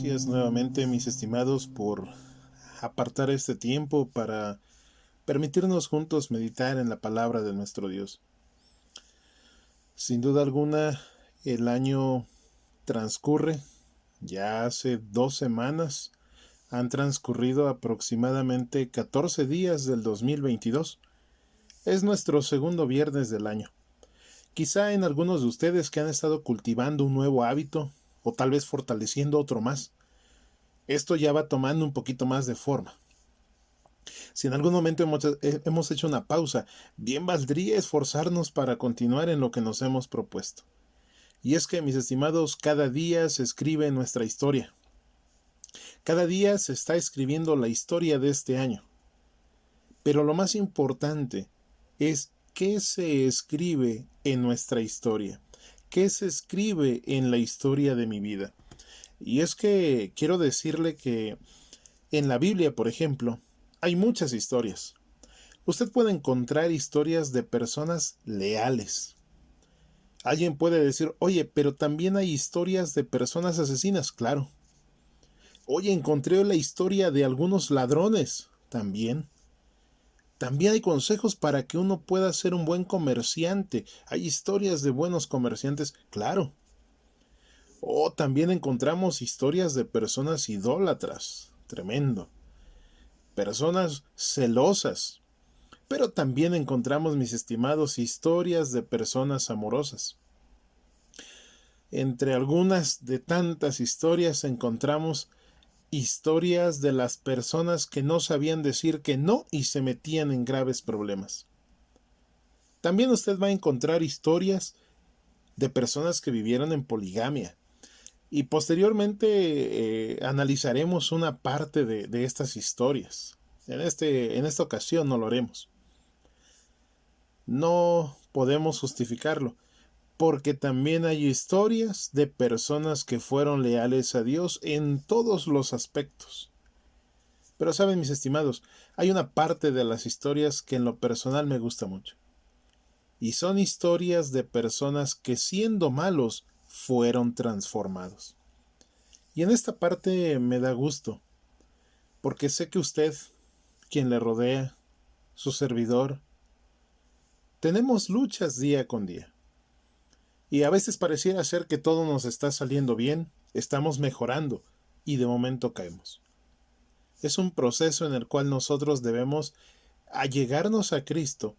Gracias nuevamente, mis estimados, por apartar este tiempo para permitirnos juntos meditar en la palabra de nuestro Dios. Sin duda alguna, el año transcurre. Ya hace 2 semanas han transcurrido aproximadamente 14 días del 2022. Es nuestro segundo viernes del año. Quizá en algunos de ustedes que han estado cultivando un nuevo hábito o tal vez fortaleciendo otro más, esto ya va tomando un poquito más de forma. Si en algún momento hemos hecho una pausa, bien valdría esforzarnos para continuar en lo que nos hemos propuesto. Y es que, mis estimados, cada día se escribe nuestra historia. Cada día se está escribiendo la historia de este año. Pero lo más importante es qué se escribe en nuestra historia. ¿Qué se escribe en la historia de mi vida? Y es que quiero decirle que en la Biblia, por ejemplo, hay muchas historias. Usted puede encontrar historias de personas leales. Alguien puede decir, oye, pero también hay historias de personas asesinas, claro. Oye, encontré la historia de algunos ladrones, también. También hay consejos para que uno pueda ser un buen comerciante. Hay historias de buenos comerciantes, claro. O también encontramos historias de personas idólatras, tremendo. Personas celosas. Pero también encontramos, mis estimados, historias de personas amorosas. Entre algunas de tantas historias encontramos historias de las personas que no sabían decir que no y se metían en graves problemas. También usted va a encontrar historias de personas que vivieron en poligamia. Y posteriormente analizaremos una parte de estas historias. En esta ocasión no lo haremos. No podemos justificarlo, porque también hay historias de personas que fueron leales a Dios en todos los aspectos. Pero saben, mis estimados, hay una parte de las historias que en lo personal me gusta mucho. Y son historias de personas que siendo malos fueron transformados. Y en esta parte me da gusto, porque sé que usted, quien le rodea, su servidor, tenemos luchas día con día. Y a veces pareciera ser que todo nos está saliendo bien, estamos mejorando, y de momento caemos. Es un proceso en el cual nosotros debemos allegarnos a Cristo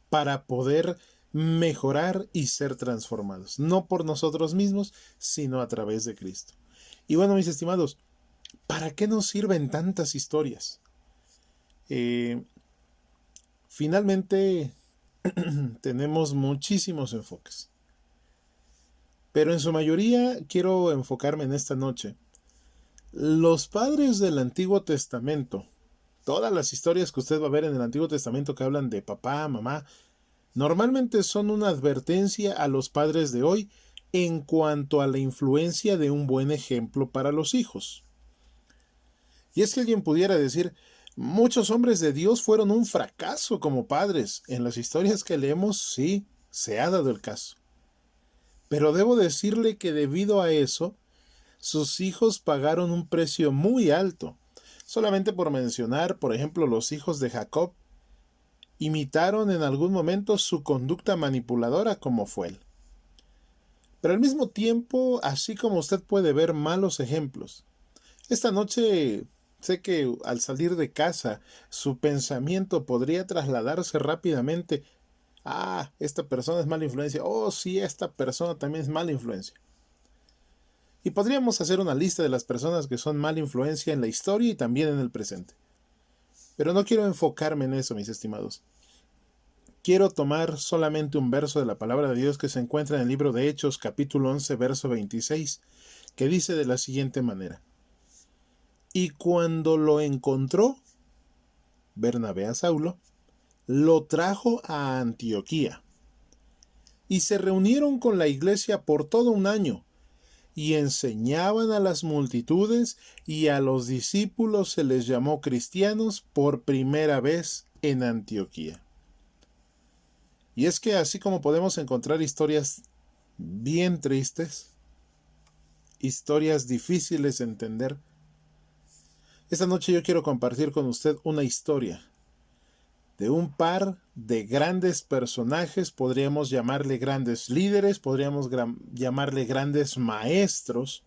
para poder mejorar y ser transformados, no por nosotros mismos, sino a través de Cristo. Y bueno, mis estimados, ¿para qué nos sirven tantas historias? Finalmente, tenemos muchísimos enfoques. Pero en su mayoría quiero enfocarme en esta noche. Los padres del Antiguo Testamento, todas las historias que usted va a ver en el Antiguo Testamento que hablan de papá, mamá, normalmente son una advertencia a los padres de hoy en cuanto a la influencia de un buen ejemplo para los hijos. Y es que alguien pudiera decir, muchos hombres de Dios fueron un fracaso como padres. En las historias que leemos, sí, se ha dado el caso. Pero debo decirle que debido a eso, sus hijos pagaron un precio muy alto. Solamente por mencionar, por ejemplo, los hijos de Jacob, imitaron en algún momento su conducta manipuladora como fue él. Pero al mismo tiempo, así como usted puede ver malos ejemplos, esta noche sé que al salir de casa, su pensamiento podría trasladarse rápidamente. Esta persona es mala influencia. Oh, sí, esta persona también es mala influencia. Y podríamos hacer una lista de las personas que son mala influencia en la historia y también en el presente. Pero no quiero enfocarme en eso, mis estimados. Quiero tomar solamente un verso de la palabra de Dios que se encuentra en el libro de Hechos, capítulo 11, verso 26, que dice de la siguiente manera. Y cuando lo encontró, Bernabé a Saulo, lo trajo a Antioquía. Y se reunieron con la iglesia por todo un año, y enseñaban a las multitudes, y a los discípulos se les llamó cristianos por primera vez en Antioquía. Y es que así como podemos encontrar historias bien tristes, historias difíciles de entender. Esta noche yo quiero compartir con usted una historia de un par de grandes personajes, podríamos llamarle grandes líderes, podríamos llamarle grandes maestros,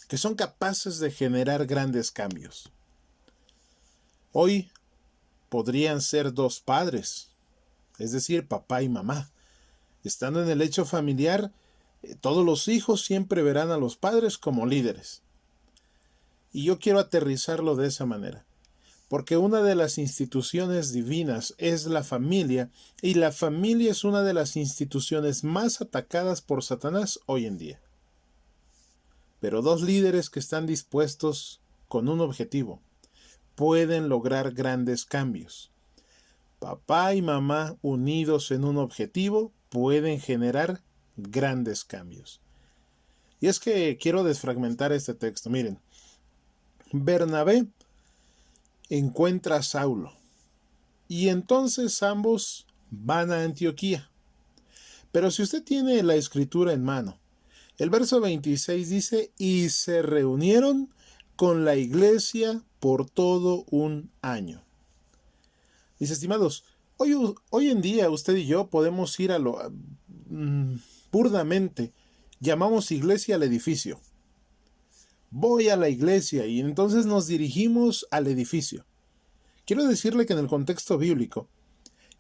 que son capaces de generar grandes cambios. Hoy podrían ser dos padres, es decir, papá y mamá. Estando en el hecho familiar, todos los hijos siempre verán a los padres como líderes. Y yo quiero aterrizarlo de esa manera, porque una de las instituciones divinas es la familia, y la familia es una de las instituciones más atacadas por Satanás hoy en día. Pero dos líderes que están dispuestos con un objetivo pueden lograr grandes cambios. Papá y mamá unidos en un objetivo pueden generar grandes cambios. Y es que quiero desfragmentar este texto. Miren, Bernabé encuentra a Saulo y entonces ambos van a Antioquía. Pero si usted tiene la escritura en mano, el verso 26 dice, y se reunieron con la iglesia por todo un año. Mis estimados, hoy en día usted y yo podemos ir a lo burdamente, llamamos iglesia al edificio. Voy a la iglesia y entonces nos dirigimos al edificio. Quiero decirle que en el contexto bíblico,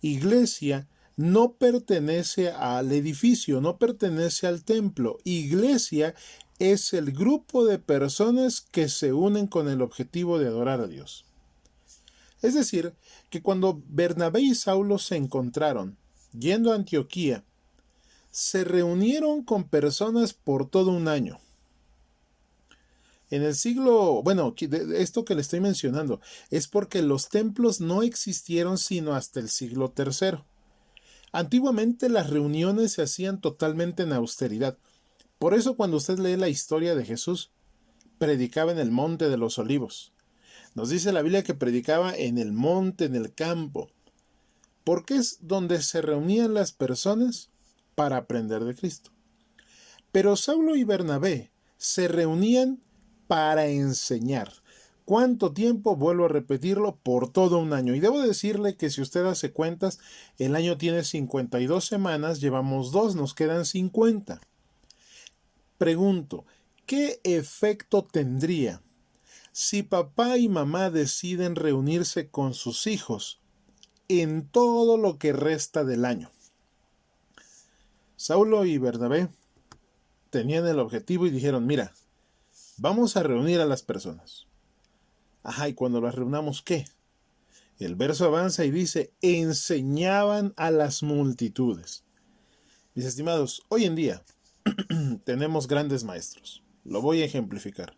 iglesia no pertenece al edificio, no pertenece al templo. Iglesia es el grupo de personas que se unen con el objetivo de adorar a Dios. Es decir, que cuando Bernabé y Saulo se encontraron yendo a Antioquía, se reunieron con personas por todo un año. En el siglo, esto que le estoy mencionando es porque los templos no existieron sino hasta el siglo III. Antiguamente las reuniones se hacían totalmente en austeridad. Por eso cuando usted lee la historia de Jesús, predicaba en el monte de los olivos. Nos dice la Biblia que predicaba en el monte, en el campo, porque es donde se reunían las personas para aprender de Cristo. Pero Saulo y Bernabé se reunían para enseñar. ¿Cuánto tiempo? Vuelvo a repetirlo, por todo un año. Y debo decirle que si usted hace cuentas, el año tiene 52 semanas, llevamos 2, nos quedan 50. Pregunto, ¿qué efecto tendría si papá y mamá deciden reunirse con sus hijos en todo lo que resta del año? Saulo y Bernabé tenían el objetivo y dijeron, mira, vamos a reunir a las personas. Ajá, y cuando las reunamos, ¿qué? El verso avanza y dice, enseñaban a las multitudes. Mis estimados, hoy en día tenemos grandes maestros. Lo voy a ejemplificar.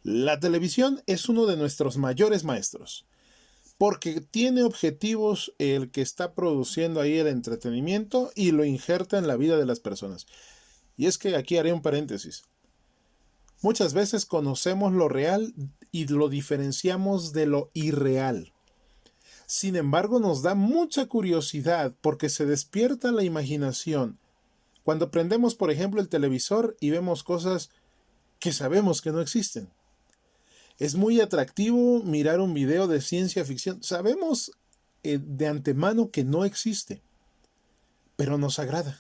La televisión es uno de nuestros mayores maestros, porque tiene objetivos el que está produciendo ahí el entretenimiento y lo injerta en la vida de las personas. Y es que aquí haré un paréntesis. Muchas veces conocemos lo real y lo diferenciamos de lo irreal. Sin embargo, nos da mucha curiosidad porque se despierta la imaginación cuando prendemos, por ejemplo, el televisor y vemos cosas que sabemos que no existen. Es muy atractivo mirar un video de ciencia ficción. Sabemos de antemano que no existe, pero nos agrada.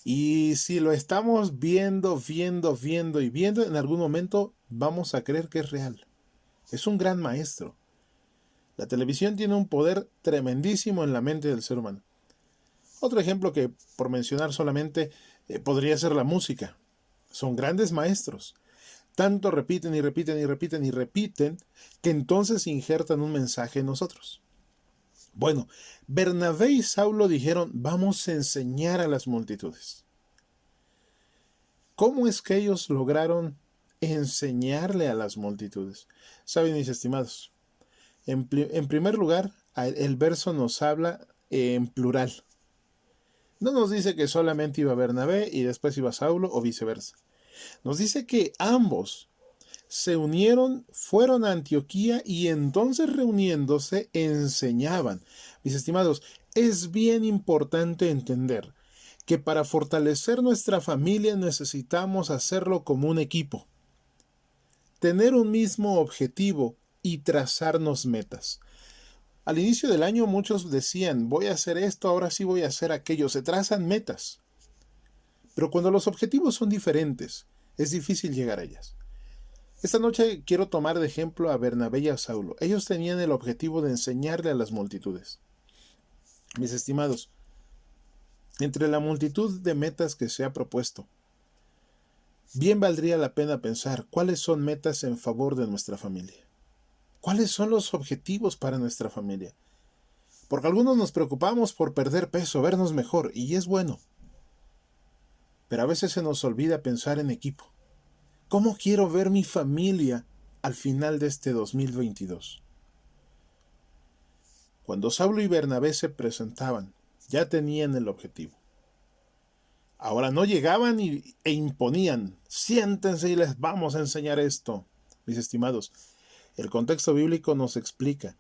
Y si lo estamos viendo, en algún momento vamos a creer que es real. Es un gran maestro. La televisión tiene un poder tremendísimo en la mente del ser humano. Otro ejemplo que, por mencionar solamente, podría ser la música. Son grandes maestros. Tanto repiten que entonces injertan un mensaje en nosotros. Bueno, Bernabé y Saulo dijeron, vamos a enseñar a las multitudes. ¿Cómo es que ellos lograron enseñarle a las multitudes? Saben, mis estimados, en primer lugar, el verso nos habla en plural. No nos dice que solamente iba Bernabé y después iba Saulo o viceversa. Nos dice que ambos se unieron, fueron a Antioquía y entonces reuniéndose enseñaban. Mis estimados, es bien importante entender que para fortalecer nuestra familia necesitamos hacerlo como un equipo, tener un mismo objetivo y trazarnos metas. Al inicio del año muchos decían, voy a hacer esto, ahora sí voy a hacer aquello, se trazan metas. Pero cuando los objetivos son diferentes, es difícil llegar a ellas. Esta noche quiero tomar de ejemplo a Bernabé y a Saulo. Ellos tenían el objetivo de enseñarle a las multitudes. Mis estimados, entre la multitud de metas que se ha propuesto, bien valdría la pena pensar cuáles son metas en favor de nuestra familia. ¿Cuáles son los objetivos para nuestra familia? Porque algunos nos preocupamos por perder peso, vernos mejor, y es bueno. Pero a veces se nos olvida pensar en equipo. ¿Cómo quiero ver mi familia al final de este 2022? Cuando Saulo y Bernabé se presentaban, ya tenían el objetivo. Ahora no llegaban e imponían, siéntense y les vamos a enseñar esto. Mis estimados, el contexto bíblico nos explica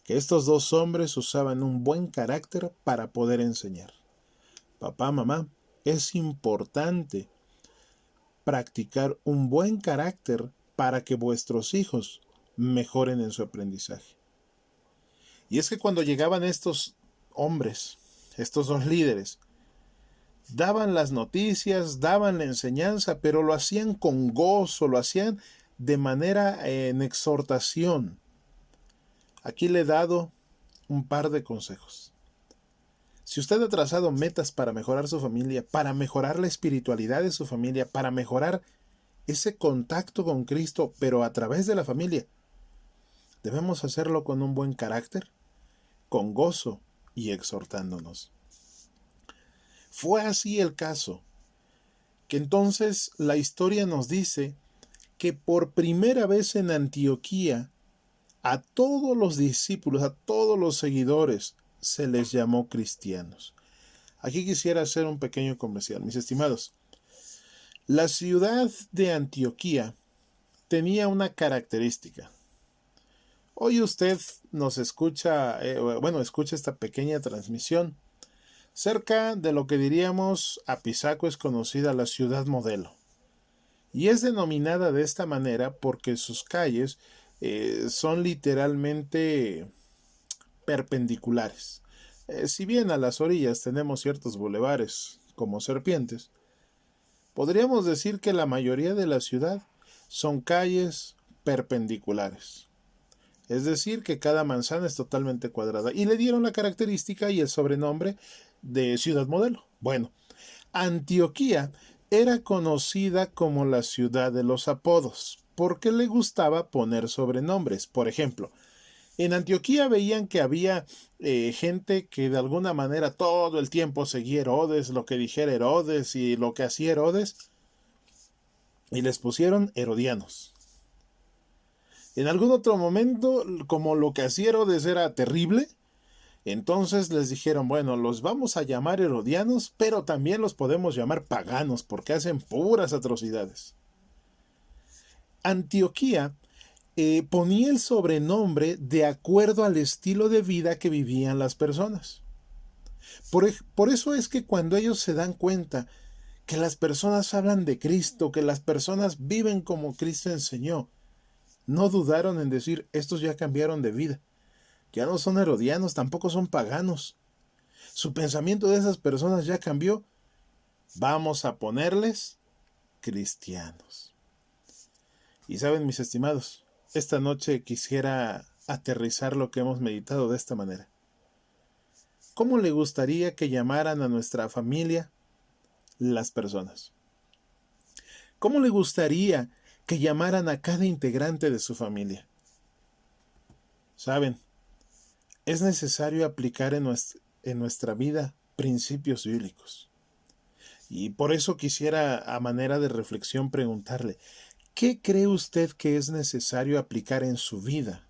que estos dos hombres usaban un buen carácter para poder enseñar. Papá, mamá, es importante practicar un buen carácter para que vuestros hijos mejoren en su aprendizaje. Y es que cuando llegaban estos hombres, estos dos líderes, daban las noticias, daban la enseñanza, pero lo hacían con gozo, lo hacían de manera en exhortación. Aquí le he dado un par de consejos. Si usted ha trazado metas para mejorar su familia, para mejorar la espiritualidad de su familia, para mejorar ese contacto con Cristo, pero a través de la familia, debemos hacerlo con un buen carácter, con gozo y exhortándonos. Fue así el caso, que entonces la historia nos dice que por primera vez en Antioquía, a todos los discípulos, a todos los seguidores, se les llamó cristianos. Aquí quisiera hacer un pequeño comercial, mis estimados. La ciudad de Antioquía tenía una característica. Hoy usted nos escucha, escucha esta pequeña transmisión. Cerca de lo que diríamos Apizaco es conocida la ciudad modelo. Y es denominada de esta manera porque sus calles son literalmente perpendiculares. Si bien a las orillas tenemos ciertos bulevares como serpientes, podríamos decir que la mayoría de la ciudad son calles perpendiculares. Es decir, que cada manzana es totalmente cuadrada. Y le dieron la característica y el sobrenombre de ciudad modelo. Bueno, Antioquía era conocida como la ciudad de los apodos, porque le gustaba poner sobrenombres. Por ejemplo, en Antioquía veían que había gente que de alguna manera todo el tiempo seguía Herodes, lo que dijera Herodes y lo que hacía Herodes, y les pusieron herodianos. En algún otro momento, como lo que hacía Herodes era terrible, entonces les dijeron, bueno, los vamos a llamar herodianos, pero también los podemos llamar paganos, porque hacen puras atrocidades. Antioquía ponía el sobrenombre de acuerdo al estilo de vida que vivían las personas. Por eso es que cuando ellos se dan cuenta que las personas hablan de Cristo, que las personas viven como Cristo enseñó, no dudaron en decir, estos ya cambiaron de vida. Ya no son herodianos, tampoco son paganos. Su pensamiento de esas personas ya cambió. Vamos a ponerles cristianos. Y saben, mis estimados, esta noche quisiera aterrizar lo que hemos meditado de esta manera. ¿Cómo le gustaría que llamaran a nuestra familia las personas? ¿Cómo le gustaría que llamaran a cada integrante de su familia? Saben, es necesario aplicar en nuestra vida principios bíblicos. Y por eso quisiera, a manera de reflexión, preguntarle, ¿qué cree usted que es necesario aplicar en su vida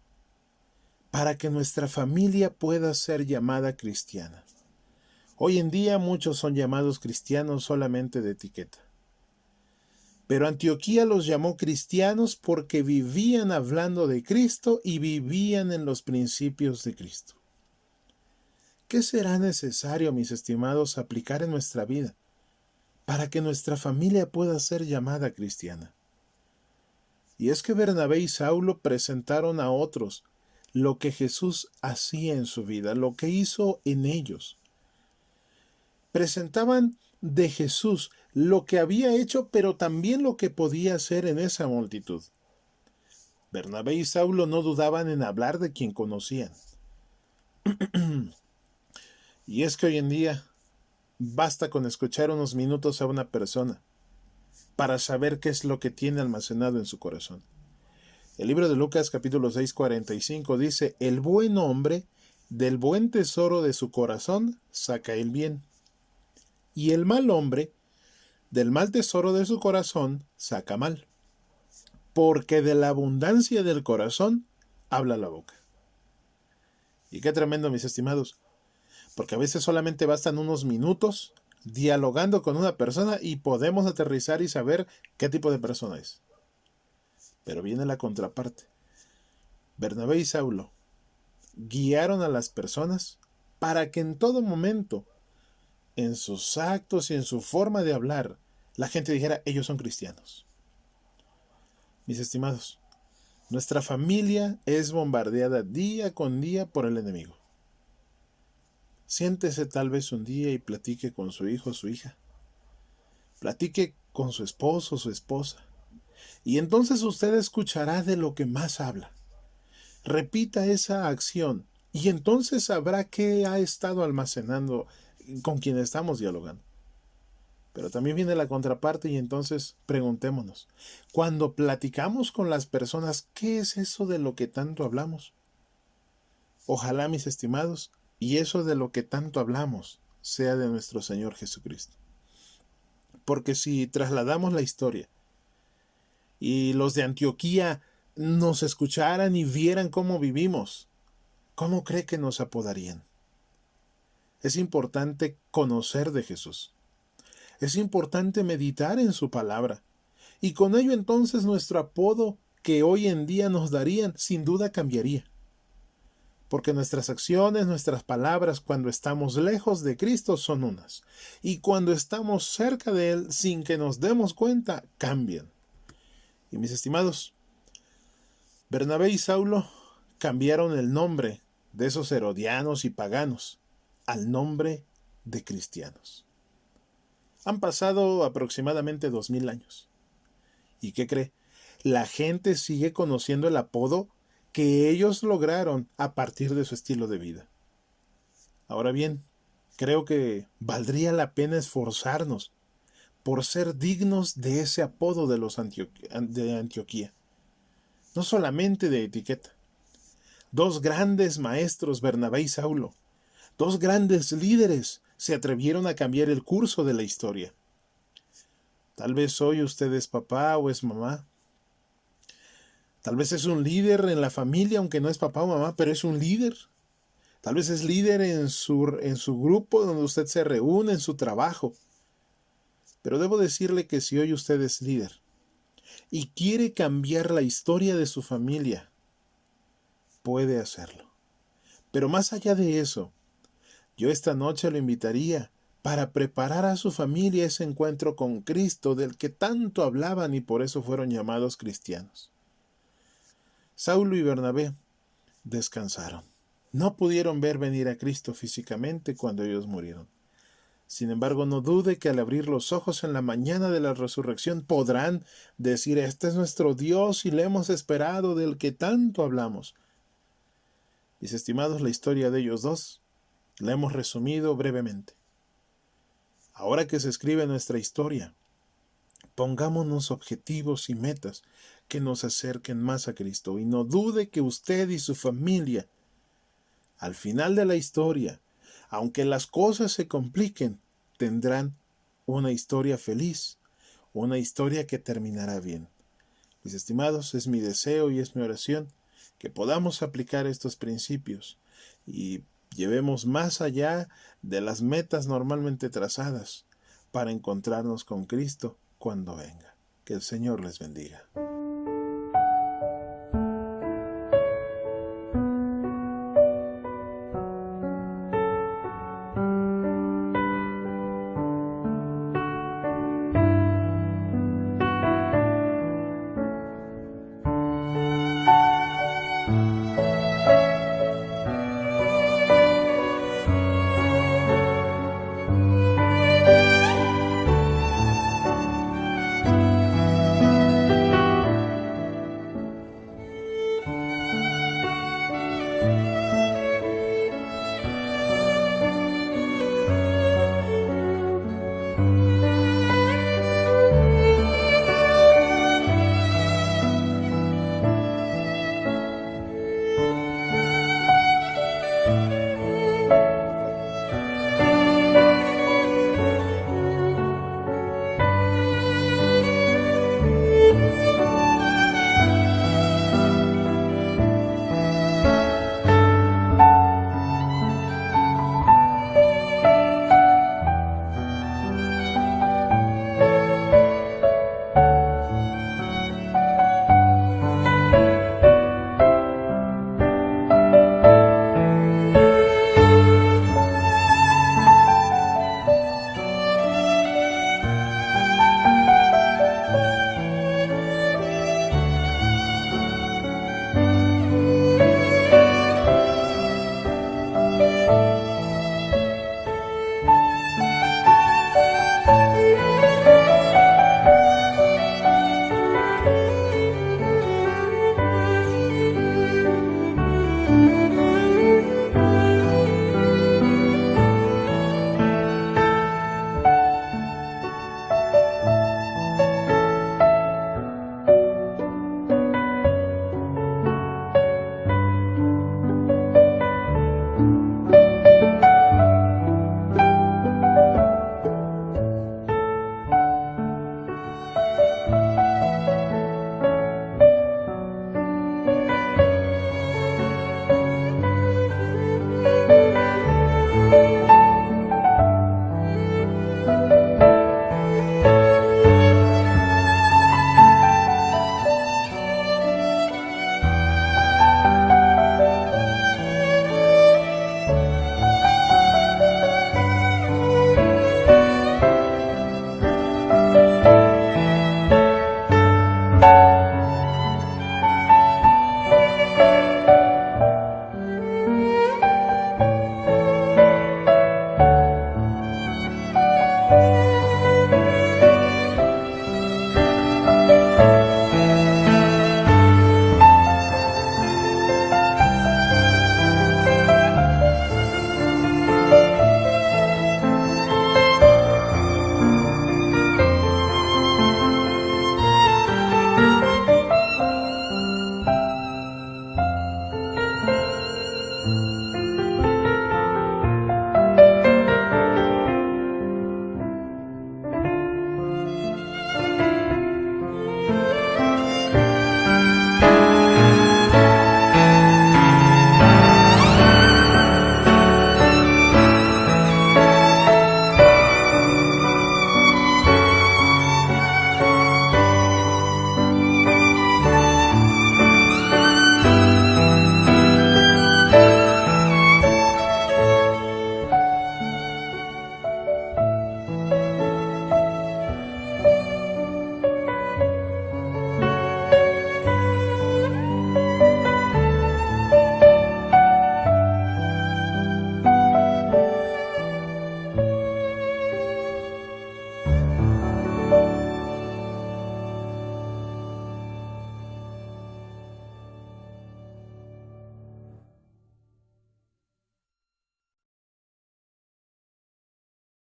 para que nuestra familia pueda ser llamada cristiana? Hoy en día muchos son llamados cristianos solamente de etiqueta. Pero Antioquía los llamó cristianos porque vivían hablando de Cristo y vivían en los principios de Cristo. ¿Qué será necesario, mis estimados, aplicar en nuestra vida para que nuestra familia pueda ser llamada cristiana? Y es que Bernabé y Saulo presentaron a otros lo que Jesús hacía en su vida, lo que hizo en ellos. Presentaban de Jesús lo que había hecho, pero también lo que podía hacer en esa multitud. Bernabé y Saulo no dudaban en hablar de quien conocían. Y es que hoy en día basta con escuchar unos minutos a una persona para saber qué es lo que tiene almacenado en su corazón. El libro de Lucas capítulo 6, 45 dice: el buen hombre del buen tesoro de su corazón saca el bien, y el mal hombre del mal tesoro de su corazón saca mal, porque de la abundancia del corazón habla la boca. Y qué tremendo, mis estimados, porque a veces solamente bastan unos minutos dialogando con una persona y podemos aterrizar y saber qué tipo de persona es. Pero viene la contraparte. Bernabé y Saulo guiaron a las personas para que en todo momento, en sus actos y en su forma de hablar, la gente dijera: ellos son cristianos. Mis estimados, nuestra familia es bombardeada día con día por el enemigo. Siéntese tal vez un día y platique con su hijo o su hija. Platique con su esposo o su esposa. Y entonces usted escuchará de lo que más habla. Repita esa acción y entonces sabrá qué ha estado almacenando con quien estamos dialogando. Pero también viene la contraparte y entonces preguntémonos, cuando platicamos con las personas, ¿qué es eso de lo que tanto hablamos? Ojalá, mis estimados, y eso de lo que tanto hablamos sea de nuestro Señor Jesucristo. Porque si trasladamos la historia y los de Antioquía nos escucharan y vieran cómo vivimos, ¿cómo cree que nos apodarían? Es importante conocer de Jesús. Es importante meditar en su palabra. Y con ello entonces nuestro apodo que hoy en día nos darían sin duda cambiaría. Porque nuestras acciones, nuestras palabras cuando estamos lejos de Cristo son unas. Y cuando estamos cerca de Él sin que nos demos cuenta, cambian. Y mis estimados, Bernabé y Saulo cambiaron el nombre de esos herodianos y paganos al nombre de cristianos. Han pasado aproximadamente 2000 años. ¿Y qué cree? La gente sigue conociendo el apodo que ellos lograron a partir de su estilo de vida. Ahora bien, creo que valdría la pena esforzarnos por ser dignos de ese apodo de los de Antioquía. No solamente de etiqueta. Dos grandes maestros, Bernabé y Saulo, dos grandes líderes, se atrevieron a cambiar el curso de la historia. Tal vez hoy usted es papá o es mamá. Tal vez es un líder en la familia, aunque no es papá o mamá, pero es un líder. Tal vez es líder en su grupo donde usted se reúne, en su trabajo. Pero debo decirle que si hoy usted es líder y quiere cambiar la historia de su familia, puede hacerlo. Pero más allá de eso, yo esta noche lo invitaría para preparar a su familia ese encuentro con Cristo del que tanto hablaban y por eso fueron llamados cristianos. Saulo y Bernabé descansaron. No pudieron ver venir a Cristo físicamente cuando ellos murieron. Sin embargo, no dude que al abrir los ojos en la mañana de la resurrección podrán decir: este es nuestro Dios y le hemos esperado, del que tanto hablamos. Mis estimados, la historia de ellos dos la hemos resumido brevemente. Ahora que se escribe nuestra historia, pongámonos objetivos y metas que nos acerquen más a Cristo. Y no dude que usted y su familia, al final de la historia, aunque las cosas se compliquen, tendrán una historia feliz, una historia que terminará bien. Mis estimados, es mi deseo y es mi oración que podamos aplicar estos principios y llevemos más allá de las metas normalmente trazadas para encontrarnos con Cristo cuando venga. Que el Señor les bendiga.